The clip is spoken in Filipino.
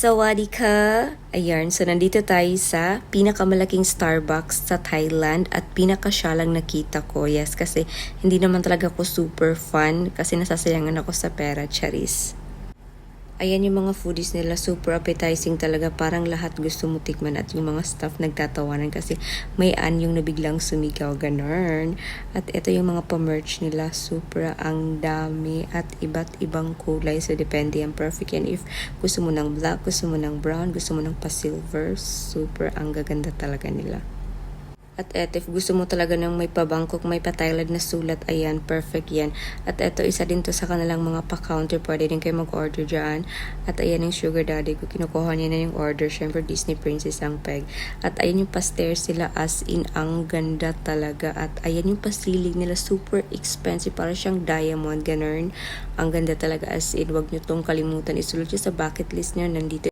Sawadee ka! Ayan, so nandito tayo sa pinakamalaking Starbucks sa Thailand at pinakasya lang nakita ko. Yes, kasi hindi naman talaga ako super fan kasi nasasayangan ako sa pera, charis. Ayan yung mga foodies nila, super appetizing talaga. Parang lahat gusto mo tikman at yung mga staff nagtatawanan kasi may anyong na biglang sumigaw, ganun. At ito yung mga pa-merch nila, super ang dami at iba't ibang kulay. So, depende yan, perfect yan. If gusto mo ng black, gusto mo ng brown, gusto mo ng pa-silver, super ang gaganda talaga nila. At eto, if gusto mo talaga ng may pa-Bangkok, may pa-Thailand na sulat, ayan, perfect yan. At eto, isa din to sa kanilang mga pa-counter, pwede din kayo mag-order dyan. At ayan yung sugar daddy ko, kinukuha niya na yung order, syempre Disney Princess ang peg. At ayan yung pa-stairs sila, as in, ang ganda talaga. At ayan yung pa-ceiling nila, super expensive, para siyang diamond, ganun. Ang ganda talaga, as in, wag nyo tong kalimutan, isulat nyo sa bucket list nyo, nandito